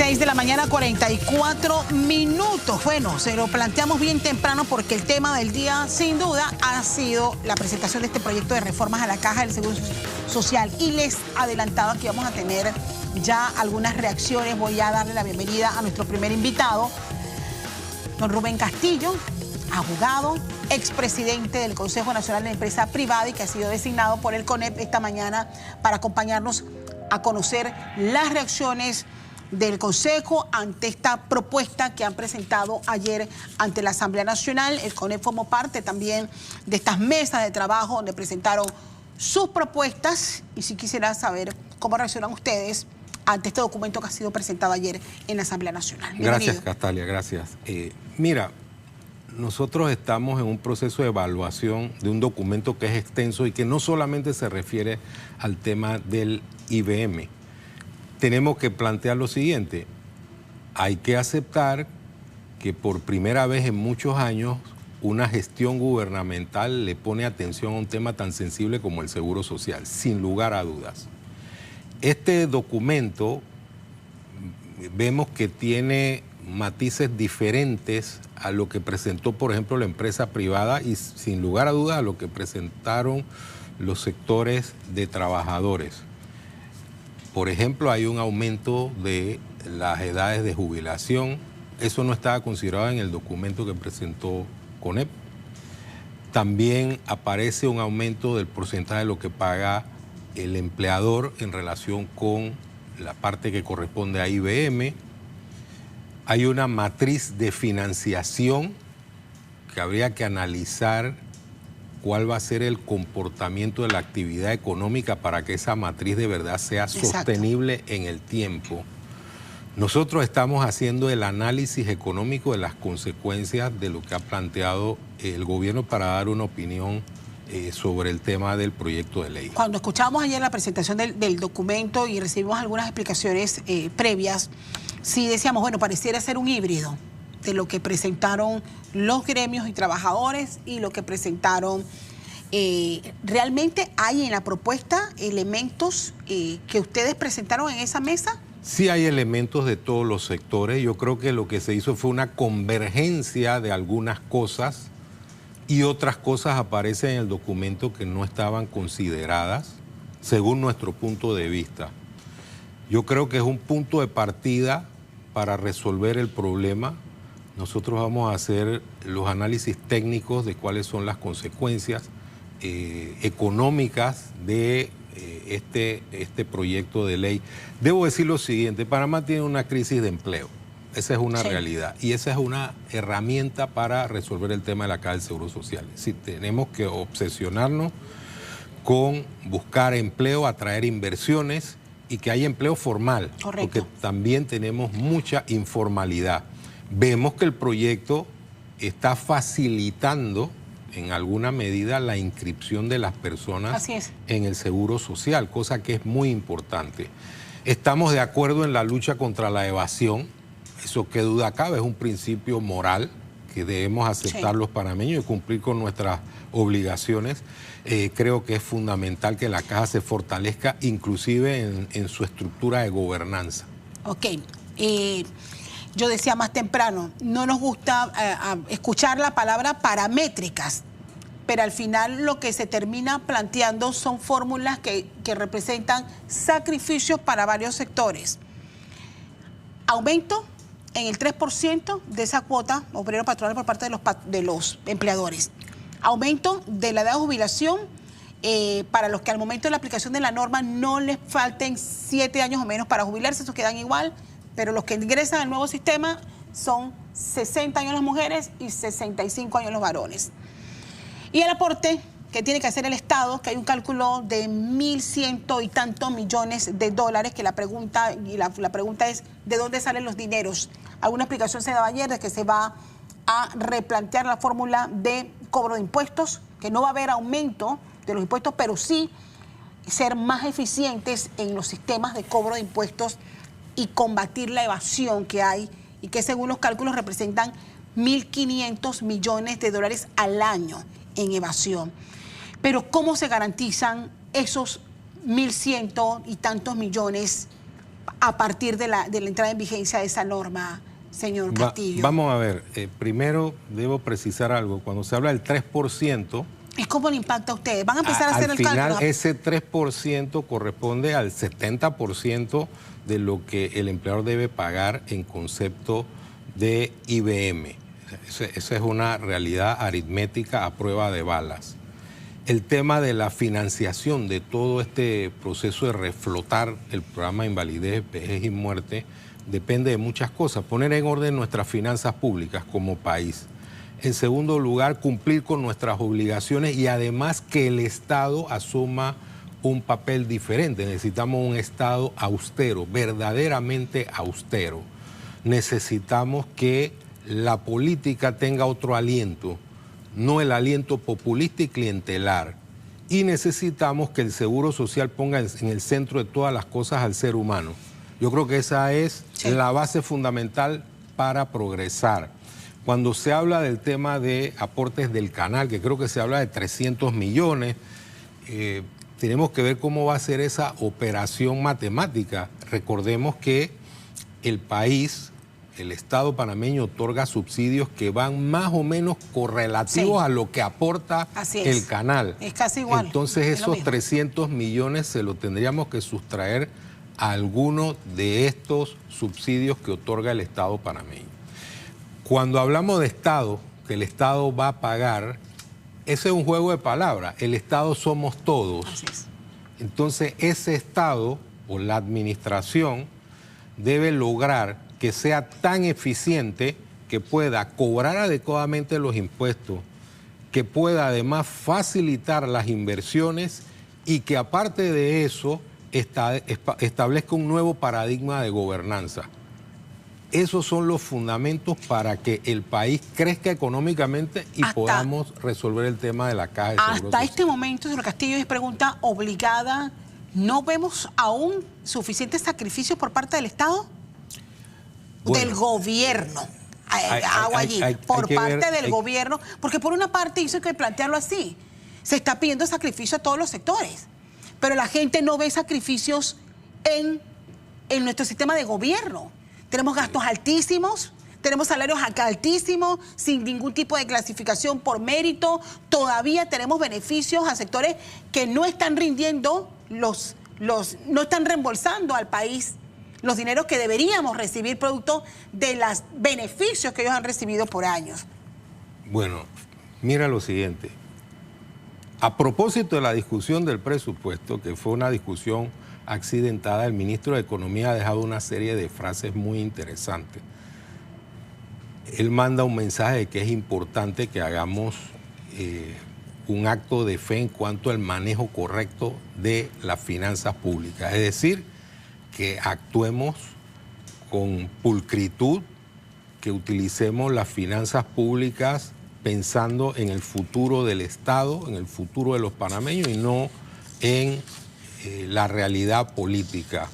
6 de la mañana, 44 minutos. Bueno, se lo planteamos bien temprano porque el tema del día, sin duda, ha sido la presentación de este proyecto de reformas a la Caja del Seguro Social. Y les adelantaba que vamos a tener ya algunas reacciones. Voy a darle la bienvenida a nuestro primer invitado, don Rubén Castillo, abogado, expresidente del Consejo Nacional de Empresa Privada y que ha sido designado por el CONEP esta mañana para acompañarnos a conocer las reacciones del Consejo ante esta propuesta que han presentado ayer ante la Asamblea Nacional. El CONEP formó parte también de estas mesas de trabajo donde presentaron sus propuestas y sí quisiera saber cómo reaccionan ustedes ante este documento que ha sido presentado ayer en la Asamblea Nacional. Bienvenido. Gracias, Castalia, gracias. Mira, nosotros estamos en un proceso de evaluación de un documento que es extenso y que no solamente se refiere al tema del IBM. Tenemos que plantear lo siguiente: hay que aceptar que por primera vez en muchos años una gestión gubernamental le pone atención a un tema tan sensible como el seguro social, sin lugar a dudas. Este documento vemos que tiene matices diferentes a lo que presentó, por ejemplo, la empresa privada y sin lugar a dudas a lo que presentaron los sectores de trabajadores. Por ejemplo, hay un aumento de las edades de jubilación. Eso no estaba considerado en el documento que presentó CONEP. También aparece un aumento del porcentaje de lo que paga el empleador en relación con la parte que corresponde a IBM. Hay una matriz de financiación que habría que analizar cuál va a ser el comportamiento de la actividad económica para que esa matriz de verdad sea sostenible en el tiempo. Nosotros estamos haciendo el análisis económico de las consecuencias de lo que ha planteado el gobierno para dar una opinión sobre el tema del proyecto de ley. Cuando escuchamos ayer la presentación del documento y recibimos algunas explicaciones previas, sí decíamos, bueno, pareciera ser un híbrido de lo que presentaron los gremios y trabajadores y lo que presentaron. ¿Realmente hay en la propuesta elementos que ustedes presentaron en esa mesa? Sí hay elementos de todos los sectores. Yo creo que lo que se hizo fue una convergencia de algunas cosas y otras cosas aparecen en el documento que no estaban consideradas según nuestro punto de vista. Yo creo que es un punto de partida para resolver el problema. Nosotros vamos a hacer los análisis técnicos de cuáles son las consecuencias económicas de este proyecto de ley. Debo decir lo siguiente: Panamá tiene una crisis de empleo, esa es una realidad y esa es una herramienta para resolver el tema de la Caja del Seguro Social. Sí, tenemos que obsesionarnos con buscar empleo, atraer inversiones y que haya empleo formal. Correcto. Porque también tenemos mucha informalidad. Vemos que el proyecto está facilitando en alguna medida la inscripción de las personas en el Seguro Social, cosa que es muy importante. Estamos de acuerdo en la lucha contra la evasión, eso qué duda cabe, es un principio moral que debemos aceptar los panameños y cumplir con nuestras obligaciones. Creo que es fundamental que la Caja se fortalezca inclusive en su estructura de gobernanza. Ok. Yo decía más temprano, no nos gusta escuchar la palabra paramétricas, pero al final lo que se termina planteando son fórmulas que representan sacrificios para varios sectores. Aumento en el 3% de esa cuota obrero patronal por parte de los empleadores. Aumento de la edad de jubilación para los que al momento de la aplicación de la norma no les falten 7 años o menos para jubilarse, esos quedan igual. Pero los que ingresan al nuevo sistema son 60 años las mujeres y 65 años los varones. Y el aporte que tiene que hacer el Estado, que hay un cálculo de 1.100 y tantos millones de dólares, que la pregunta es ¿de dónde salen los dineros? Alguna explicación se daba ayer de que se va a replantear la fórmula de cobro de impuestos, que no va a haber aumento de los impuestos, pero sí ser más eficientes en los sistemas de cobro de impuestos y combatir la evasión que hay y que según los cálculos representan 1.500 millones de dólares al año en evasión. Pero ¿cómo se garantizan esos 1.100 y tantos millones a partir de la entrada en vigencia de esa norma, señor Castillo? Vamos a ver, primero debo precisar algo. Cuando se habla del 3%... ¿Y cómo le impacta a ustedes? ¿Van a empezar a hacer el cálculo? Al final, ese 3% corresponde al 70% de lo que el empleador debe pagar en concepto de IBM. Esa es una realidad aritmética a prueba de balas. El tema de la financiación de todo este proceso de reflotar el programa de invalidez, vejez y muerte depende de muchas cosas. Poner en orden nuestras finanzas públicas como país. En segundo lugar, cumplir con nuestras obligaciones y además que el Estado asuma un papel diferente. Necesitamos un Estado austero, verdaderamente austero. Necesitamos que la política tenga otro aliento, no el aliento populista y clientelar. Y necesitamos que el Seguro Social ponga en el centro de todas las cosas al ser humano. Yo creo que esa es la base fundamental para progresar. Cuando se habla del tema de aportes del canal, que creo que se habla de 300 millones, tenemos que ver cómo va a ser esa operación matemática. Recordemos que el país, el Estado panameño otorga subsidios que van más o menos correlativos a lo que aporta el canal. Es casi igual. Entonces esos 300 millones se los tendríamos que sustraer a alguno de estos subsidios que otorga el Estado panameño. Cuando hablamos de Estado, que el Estado va a pagar, ese es un juego de palabras. El Estado somos todos. Así es. Entonces, ese Estado o la administración debe lograr que sea tan eficiente que pueda cobrar adecuadamente los impuestos, que pueda además facilitar las inversiones y que aparte de eso establezca un nuevo paradigma de gobernanza. Esos son los fundamentos para que el país crezca económicamente y podamos resolver el tema de la caja de seguro social. Hasta este momento, señor Castillo, es pregunta obligada. ¿No vemos aún suficientes sacrificios por parte del Estado? Bueno, del gobierno. Por parte del gobierno. Porque por una parte, hizo que plantearlo así. Se está pidiendo sacrificio a todos los sectores. Pero la gente no ve sacrificios en nuestro sistema de gobierno. Tenemos gastos altísimos, tenemos salarios altísimos, sin ningún tipo de clasificación por mérito. Todavía tenemos beneficios a sectores que no están rindiendo, no están reembolsando al país los dineros que deberíamos recibir producto de los beneficios que ellos han recibido por años. Bueno, mira lo siguiente. A propósito de la discusión del presupuesto, que fue una discusión accidentada, el ministro de Economía ha dejado una serie de frases muy interesantes. Él manda un mensaje de que es importante que hagamos un acto de fe en cuanto al manejo correcto de las finanzas públicas. Es decir, que actuemos con pulcritud, que utilicemos las finanzas públicas pensando en el futuro del Estado, en el futuro de los panameños y no en la realidad política.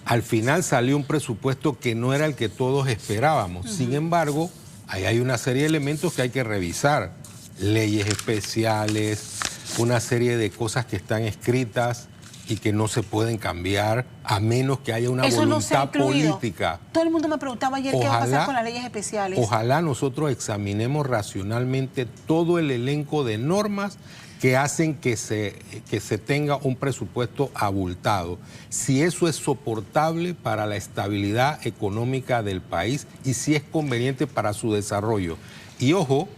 Al final salió un presupuesto que no era el que todos esperábamos. Sin embargo, ahí hay una serie de elementos que hay que revisar. Leyes especiales, una serie de cosas que están escritas y que no se pueden cambiar a menos que haya una voluntad política. Todo el mundo me preguntaba ayer qué va a pasar con las leyes especiales. Ojalá nosotros examinemos racionalmente todo el elenco de normas que hacen que se tenga un presupuesto abultado. Si eso es soportable para la estabilidad económica del país y si es conveniente para su desarrollo. Y ojo,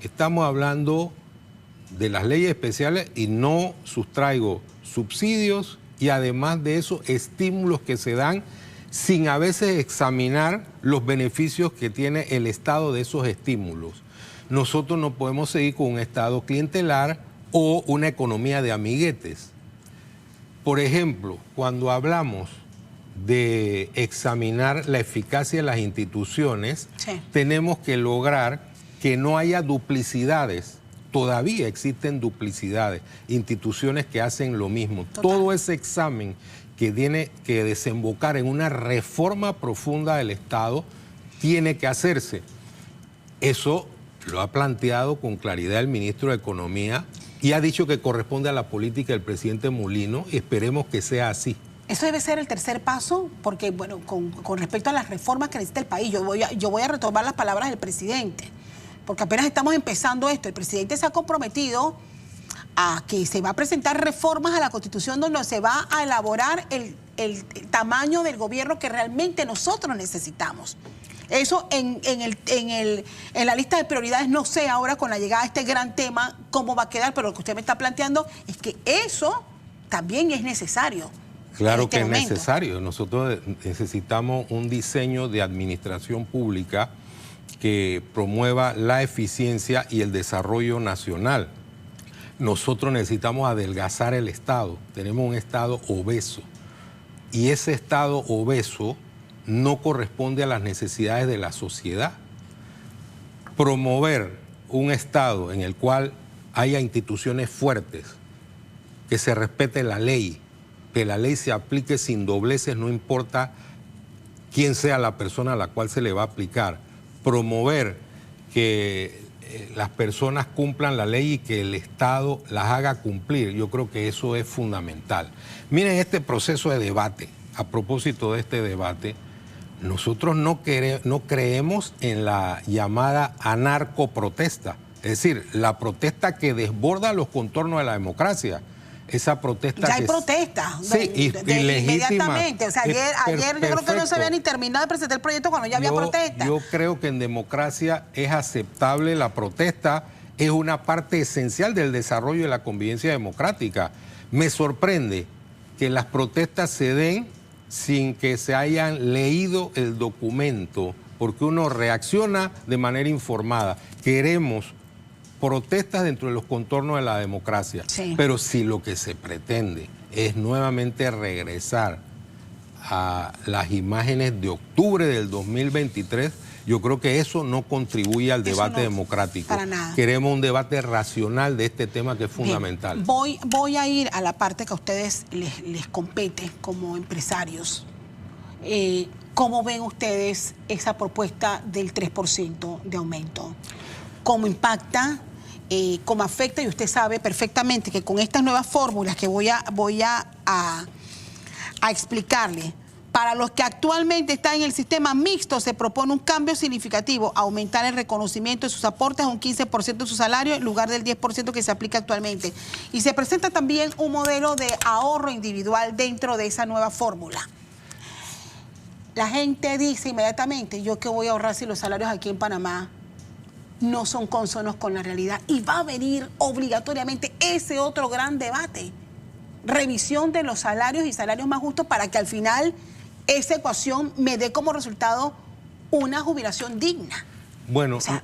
estamos hablando de las leyes especiales y no sustraigo subsidios y además de eso estímulos que se dan sin a veces examinar los beneficios que tiene el Estado de esos estímulos. Nosotros no podemos seguir con un Estado clientelar o una economía de amiguetes. Por ejemplo, cuando hablamos de examinar la eficacia de las instituciones, tenemos que lograr que no haya duplicidades. Todavía existen duplicidades, instituciones que hacen lo mismo. Todo ese examen que tiene que desembocar en una reforma profunda del Estado tiene que hacerse. Eso lo ha planteado con claridad el ministro de Economía y ha dicho que corresponde a la política del presidente Mulino y esperemos que sea así. Eso debe ser el tercer paso, porque, bueno, con respecto a las reformas que necesita el país, yo voy a retomar las palabras del presidente, porque apenas estamos empezando esto. El presidente se ha comprometido a que se va a presentar reformas a la Constitución donde se va a elaborar el tamaño del gobierno que realmente nosotros necesitamos. Eso en la lista de prioridades, no sé ahora con la llegada de este gran tema cómo va a quedar, pero lo que usted me está planteando es que eso también es necesario. Claro que es necesario. Nosotros necesitamos un diseño de administración pública que promueva la eficiencia y el desarrollo nacional. Nosotros necesitamos adelgazar el Estado. Tenemos un Estado obeso y ese Estado obeso no corresponde a las necesidades de la sociedad. Promover un Estado en el cual haya instituciones fuertes, que se respete la ley, que la ley se aplique sin dobleces, no importa quién sea la persona a la cual se le va a aplicar. Promover que las personas cumplan la ley y que el Estado las haga cumplir. Yo creo que eso es fundamental. Miren este proceso de debate. A propósito de este debate, nosotros no creemos en la llamada anarcoprotesta, es decir, la protesta que desborda los contornos de la democracia. Esa protesta. Ya hay protesta. Sí, inmediatamente. O sea, ayer yo creo que no se había ni terminado de presentar el proyecto cuando ya había protesta. Yo creo que en democracia es aceptable la protesta, es una parte esencial del desarrollo de la convivencia democrática. Me sorprende que las protestas se den sin que se hayan leído el documento, porque uno reacciona de manera informada. Queremos protestas dentro de los contornos de la democracia. Sí. Pero si lo que se pretende es nuevamente regresar a las imágenes de octubre del 2023, yo creo que eso no contribuye al debate democrático. Para nada. Queremos un debate racional de este tema que es fundamental. Bien, voy a ir a la parte que a ustedes les compete como empresarios. ¿Cómo ven ustedes esa propuesta del 3% de aumento? ¿Cómo impacta? ¿Cómo afecta? Y usted sabe perfectamente que con estas nuevas fórmulas que voy a explicarle, para los que actualmente están en el sistema mixto se propone un cambio significativo, aumentar el reconocimiento de sus aportes a un 15% de su salario en lugar del 10% que se aplica actualmente. Y se presenta también un modelo de ahorro individual dentro de esa nueva fórmula. La gente dice inmediatamente, ¿yo qué voy a ahorrar si los salarios aquí en Panamá no son cónsonos con la realidad? Y va a venir obligatoriamente ese otro gran debate. Revisión de los salarios y salarios más justos para que al final esa ecuación me dé como resultado una jubilación digna. Bueno, o sea,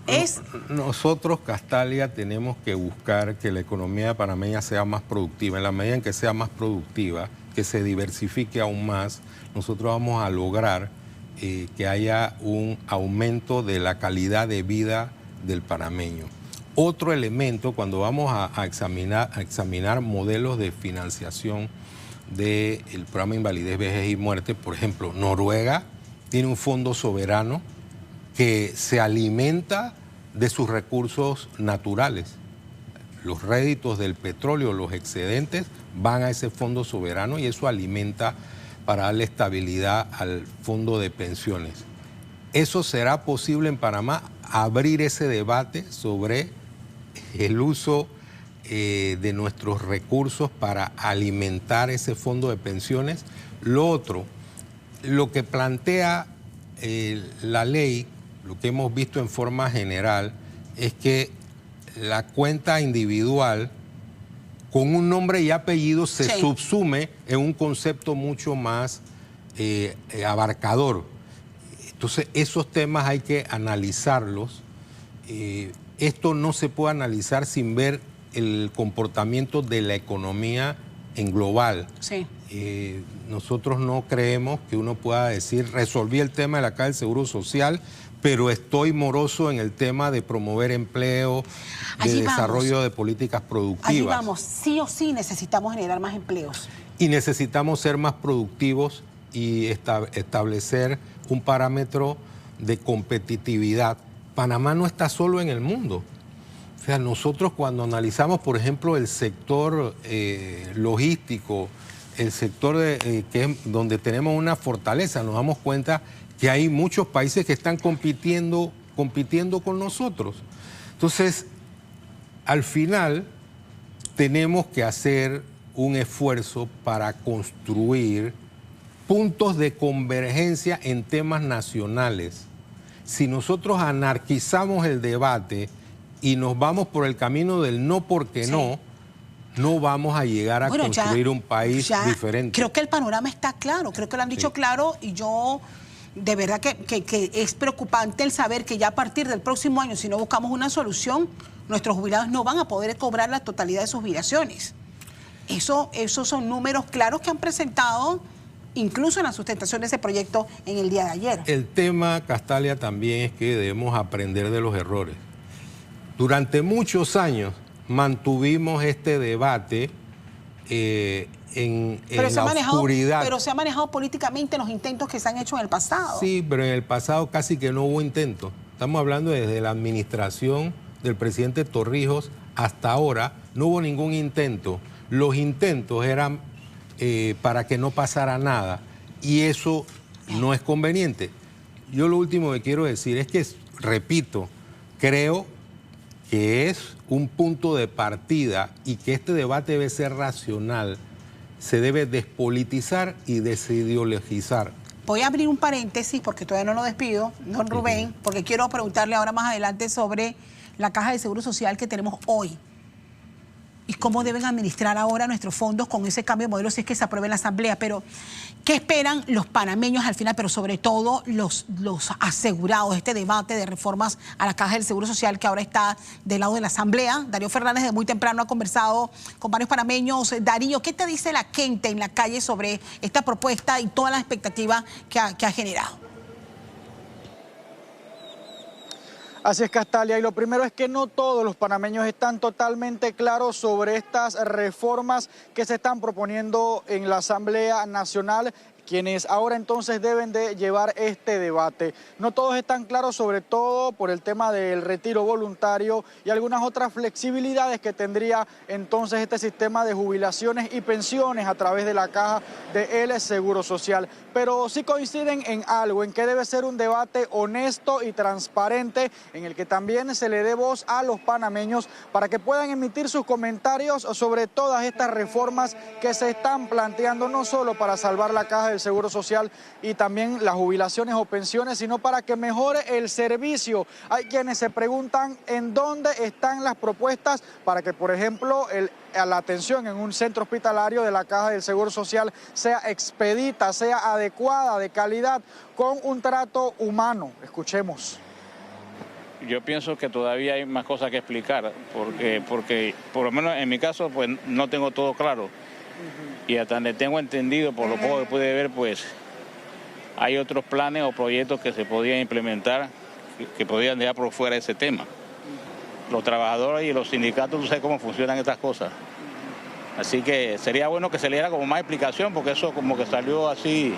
nosotros, Castalia, tenemos que buscar que la economía panameña sea más productiva. En la medida en que sea más productiva, que se diversifique aún más, nosotros vamos a lograr que haya un aumento de la calidad de vida del panameño. Otro elemento, cuando vamos a examinar modelos de financiación del programa Invalidez, Vejez y Muerte, por ejemplo, Noruega tiene un fondo soberano que se alimenta de sus recursos naturales. Los réditos del petróleo, los excedentes, van a ese fondo soberano y eso alimenta para darle estabilidad al fondo de pensiones. ¿Eso será posible en Panamá? Abrir ese debate sobre el uso de nuestros recursos para alimentar ese fondo de pensiones. Lo otro, lo que plantea la ley, lo que hemos visto en forma general, es que la cuenta individual con un nombre y apellido se subsume en un concepto mucho más abarcador. Entonces, esos temas hay que analizarlos. Esto no se puede analizar sin ver el comportamiento de la economía en global. Sí. Nosotros no creemos que uno pueda decir, resolví el tema de la Caja del Seguro Social, pero estoy moroso en el tema de promover empleo, de desarrollo de políticas productivas. Allí vamos, sí o sí necesitamos generar más empleos. Y necesitamos ser más productivos y establecer un parámetro de competitividad. Panamá no está solo en el mundo. O sea, nosotros cuando analizamos, por ejemplo, el sector logístico, el sector que es donde tenemos una fortaleza. Nos damos cuenta que hay muchos países que están compitiendo con nosotros. Entonces, al final, tenemos que hacer un esfuerzo para construir puntos de convergencia en temas nacionales. Si nosotros anarquizamos el debate y nos vamos por el camino del no porque no vamos a llegar a construir un país diferente. Creo que el panorama está claro, creo que lo han dicho claro, y yo de verdad que es preocupante el saber que ya a partir del próximo año, si no buscamos una solución, nuestros jubilados no van a poder cobrar la totalidad de sus jubilaciones. Esos son números claros que han presentado incluso en la sustentación de ese proyecto en el día de ayer. El tema, Castalia, también es que debemos aprender de los errores. Durante muchos años mantuvimos este debate en la oscuridad. Pero se ha manejado políticamente los intentos que se han hecho en el pasado. Sí, pero en el pasado casi que no hubo intentos. Estamos hablando desde la administración del presidente Torrijos hasta ahora, no hubo ningún intento. Los intentos eran para que no pasara nada, y eso no es conveniente. Yo lo último que quiero decir es que, repito, creo que es un punto de partida y que este debate debe ser racional, se debe despolitizar y desideologizar. Voy a abrir un paréntesis porque todavía no lo despido, don Rubén, porque quiero preguntarle ahora más adelante sobre la caja de seguro social que tenemos hoy y cómo deben administrar ahora nuestros fondos con ese cambio de modelo si es que se apruebe en la Asamblea. Pero, ¿qué esperan los panameños al final, pero sobre todo los asegurados, este debate de reformas a la caja del seguro social que ahora está del lado de la Asamblea? Darío Fernández de muy temprano ha conversado con varios panameños. Darío, ¿qué te dice la gente en la calle sobre esta propuesta y todas las expectativas que ha generado? Así es, Castalia, y lo primero es que no todos los panameños están totalmente claros sobre estas reformas que se están proponiendo en la Asamblea Nacional, quienes ahora entonces deben de llevar este debate. No todos están claros, sobre todo por el tema del retiro voluntario y algunas otras flexibilidades que tendría entonces este sistema de jubilaciones y pensiones a través de la caja del Seguro Social. Pero sí coinciden en algo, en que debe ser un debate honesto y transparente, en el que también se le dé voz a los panameños para que puedan emitir sus comentarios sobre todas estas reformas que se están planteando, no solo para salvar la caja del Seguro Social y también las jubilaciones o pensiones, sino para que mejore el servicio. Hay quienes se preguntan en dónde están las propuestas para que, por ejemplo, la atención en un centro hospitalario de la caja del Seguro Social sea expedita, sea adecuada, de calidad, con un trato humano. Escuchemos. Yo pienso que todavía hay más cosas que explicar, porque por lo menos en mi caso pues no tengo todo claro. Y hasta donde tengo entendido, por lo poco que pude ver, pues hay otros planes o proyectos que se podían implementar que podían dejar por fuera ese tema. Los trabajadores y los sindicatos no sé cómo funcionan estas cosas. Así que sería bueno que se le diera como más explicación, porque eso como que salió así,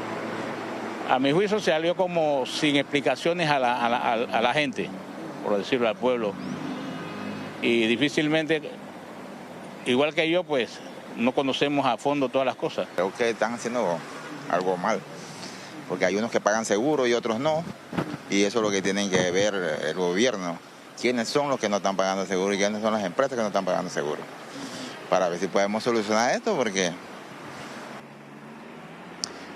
a mi juicio salió como sin explicaciones a la gente, por decirlo, al pueblo. Y difícilmente, igual que yo, pues no conocemos a fondo todas las cosas. Creo que están haciendo algo mal, porque hay unos que pagan seguro y otros no, y eso es lo que tienen que ver el gobierno. ¿Quiénes son los que no están pagando seguro y quiénes son las empresas que no están pagando seguro? Para ver si podemos solucionar esto, porque...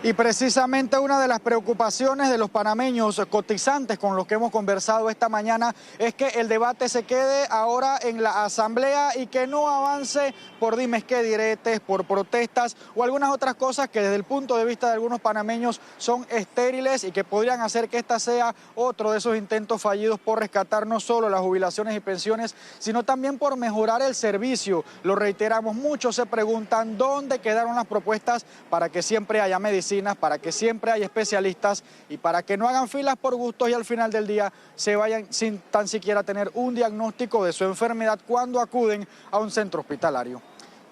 Y precisamente una de las preocupaciones de los panameños cotizantes con los que hemos conversado esta mañana es que el debate se quede ahora en la Asamblea y que no avance por dimes que diretes, por protestas o algunas otras cosas que desde el punto de vista de algunos panameños son estériles y que podrían hacer que esta sea otro de esos intentos fallidos por rescatar no solo las jubilaciones y pensiones, sino también por mejorar el servicio. Lo reiteramos, muchos se preguntan dónde quedaron las propuestas para que siempre haya medicinas, para que siempre haya especialistas y para que no hagan filas por gustos y al final del día se vayan sin tan siquiera tener un diagnóstico de su enfermedad cuando acuden a un centro hospitalario.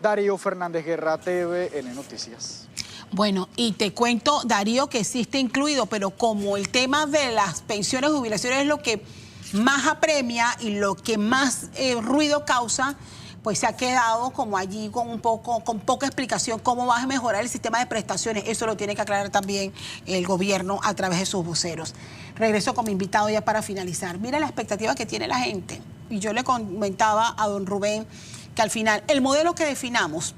Darío Fernández Guerra, TVN Noticias. Bueno, y te cuento, Darío, que sí está incluido, pero como el tema de las pensiones y jubilaciones es lo que más apremia y lo que más ruido causa, pues se ha quedado como allí con poca explicación cómo va a mejorar el sistema de prestaciones. Eso lo tiene que aclarar también el gobierno a través de sus voceros. Regreso con mi invitado ya para finalizar. Mira la expectativa que tiene la gente. Y yo le comentaba a don Rubén que al final, el modelo que definamos,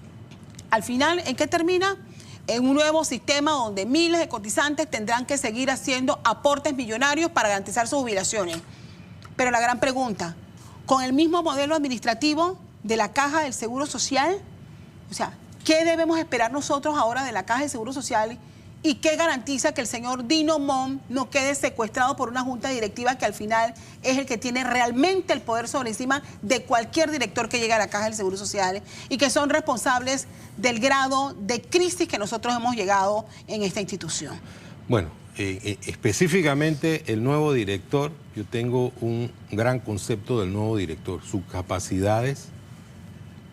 al final, ¿en qué termina? En un nuevo sistema donde miles de cotizantes tendrán que seguir haciendo aportes millonarios para garantizar sus jubilaciones. Pero la gran pregunta, ¿con el mismo modelo administrativo de la Caja del Seguro Social? O sea, ¿qué debemos esperar nosotros ahora de la Caja del Seguro Social? ¿Y qué garantiza que el señor Dino Mon no quede secuestrado por una junta directiva que al final es el que tiene realmente el poder sobre encima de cualquier director que llegue a la Caja del Seguro Social y que son responsables del grado de crisis que nosotros hemos llegado en esta institución? Bueno, específicamente el nuevo director, yo tengo un gran concepto del nuevo director, sus capacidades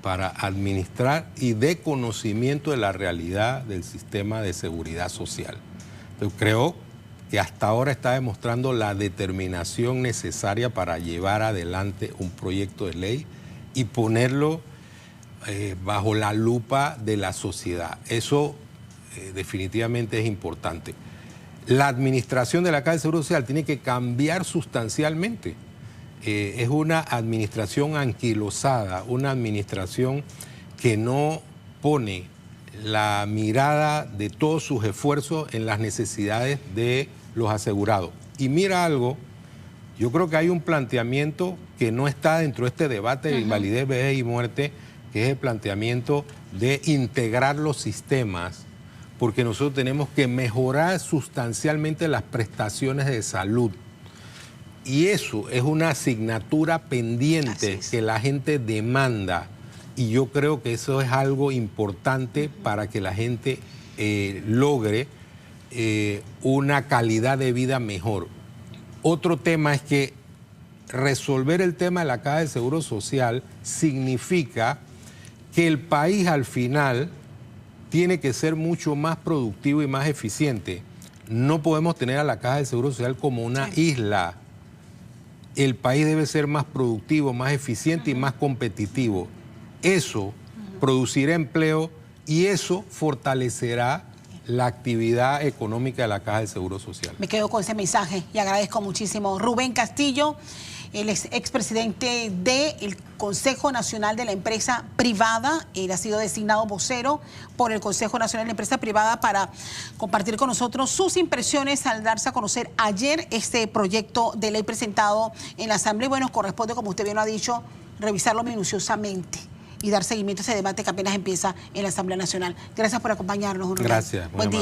para administrar y de conocimiento de la realidad del sistema de seguridad social. Yo creo que hasta ahora está demostrando la determinación necesaria para llevar adelante un proyecto de ley y ponerlo bajo la lupa de la sociedad. Eso definitivamente es importante. La administración de la Caja de Seguro Social tiene que cambiar sustancialmente. Es una administración anquilosada, una administración que no pone la mirada de todos sus esfuerzos en las necesidades de los asegurados. Y mira algo, yo creo que hay un planteamiento que no está dentro de este debate de invalidez, vejez y muerte, que es el planteamiento de integrar los sistemas, porque nosotros tenemos que mejorar sustancialmente las prestaciones de salud. Y eso es una asignatura pendiente que la gente demanda. Y yo creo que eso es algo importante para que la gente logre una calidad de vida mejor. Otro tema es que resolver el tema de la Caja de Seguro Social significa que el país al final tiene que ser mucho más productivo y más eficiente. No podemos tener a la Caja de Seguro Social como una isla. El país debe ser más productivo, más eficiente y más competitivo. Eso producirá empleo y eso fortalecerá la actividad económica de la Caja de Seguro Social. Me quedo con ese mensaje y agradezco muchísimo. Rubén Castillo, el expresidente del Consejo Nacional de la Empresa Privada. Él ha sido designado vocero por el Consejo Nacional de la Empresa Privada para compartir con nosotros sus impresiones al darse a conocer ayer este proyecto de ley presentado en la Asamblea. Y bueno, corresponde, como usted bien lo ha dicho, revisarlo minuciosamente y dar seguimiento a ese debate que apenas empieza en la Asamblea Nacional. Gracias por acompañarnos, Rubén. Gracias. Buen día.